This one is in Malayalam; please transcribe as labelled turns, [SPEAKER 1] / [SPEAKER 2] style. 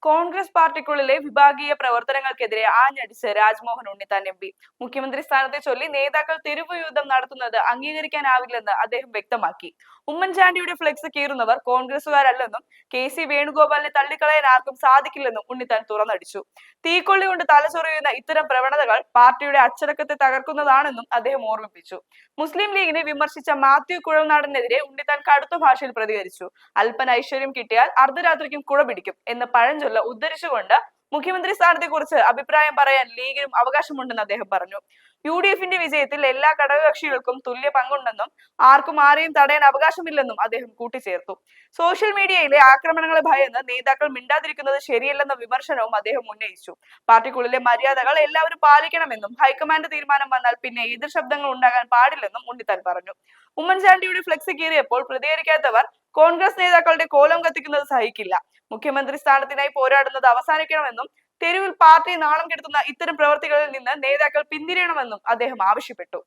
[SPEAKER 1] കോൺഗ്രസ് പാർട്ടിക്കുള്ളിലെ വിഭാഗീയ പ്രവർത്തനങ്ങൾക്കെതിരെ ആഞ്ഞടിച്ച് രാജ്മോഹൻ ഉണ്ണിത്താൻ എം പി. മുഖ്യമന്ത്രി സ്ഥാനത്തെ ചൊല്ലി നേതാക്കൾ തെരുവ് യുദ്ധം നടത്തുന്നത് അംഗീകരിക്കാനാവില്ലെന്ന് അദ്ദേഹം വ്യക്തമാക്കി. ഉമ്മൻചാണ്ടിയുടെ ഫ്ലെക്സ് കീറുന്നവർ കോൺഗ്രസുകാരല്ലെന്നും KC വേണുഗോപാലിനെ തള്ളിക്കളയാൻ ആർക്കും സാധിക്കില്ലെന്നും ഉണ്ണിത്താൻ തുറന്നടിച്ചു. തീക്കൊള്ളി കൊണ്ട് തലചൊറിയുന്ന ഇത്തരം പ്രവണതകൾ പാർട്ടിയുടെ അച്ചടക്കത്തെ തകർക്കുന്നതാണെന്നും അദ്ദേഹം ഓർമ്മിപ്പിച്ചു. മുസ്ലിം ലീഗിനെ വിമർശിച്ച മാത്യു കുഴൽനാടനെതിരെ ഉണ്ണിത്താൻ കടുത്ത ഭാഷയിൽ പ്രതികരിച്ചു. അല്പന ഐശ്വര്യം കിട്ടിയാൽ അർദ്ധരാത്രിക്കും കുഴ പിടിക്കും എന്ന പഴഞ്ചൊല്ല് ഉദ്ധരിച്ചുകൊണ്ട് മുഖ്യമന്ത്രി സ്ഥാനത്തെ കുറിച്ച് അഭിപ്രായം പറയാൻ ലീഗിനും അവകാശമുണ്ടെന്ന് അദ്ദേഹം പറഞ്ഞു. UDFന്റെ വിജയത്തിൽ എല്ലാ ഘടകകക്ഷികൾക്കും തുല്യ പങ്കുണ്ടെന്നും ആർക്കും ആരെയും തടയാൻ അവകാശമില്ലെന്നും അദ്ദേഹം കൂട്ടിച്ചേർത്തു. സോഷ്യൽ മീഡിയയിലെ ആക്രമണങ്ങളെ ഭയന്ന് നേതാക്കൾ മിണ്ടാതിരിക്കുന്നത് ശരിയല്ലെന്ന വിമർശനവും അദ്ദേഹം ഉന്നയിച്ചു. പാർട്ടിക്കുള്ളിലെ മര്യാദകൾ എല്ലാവരും പാലിക്കണമെന്നും ഹൈക്കമാൻഡ് തീരുമാനം വന്നാൽ പിന്നെ എതിർ ശബ്ദങ്ങൾ ഉണ്ടാകാൻ പാടില്ലെന്നും ഉണ്ണിത്താൻ പറഞ്ഞു. ഉമ്മൻചാണ്ടിയുടെ ഫ്ലെക്സ് കീറിയപ്പോൾ പ്രതികരിക്കാത്തവർ കോൺഗ്രസ് നേതാക്കളുടെ കോലം കത്തിക്കുന്നത് സഹിക്കില്ല. മുഖ്യമന്ത്രി സ്ഥാനത്തിനായി പോരാടുന്നത് അവസാനിക്കണമെന്നും തെരുവിൽ പാർട്ടി നാളം കെടുത്തുന്ന ഇത്തരം പ്രവർത്തികളിൽ നിന്ന് നേതാക്കൾ പിന്തിരിയണമെന്നും അദ്ദേഹം ആവശ്യപ്പെട്ടു.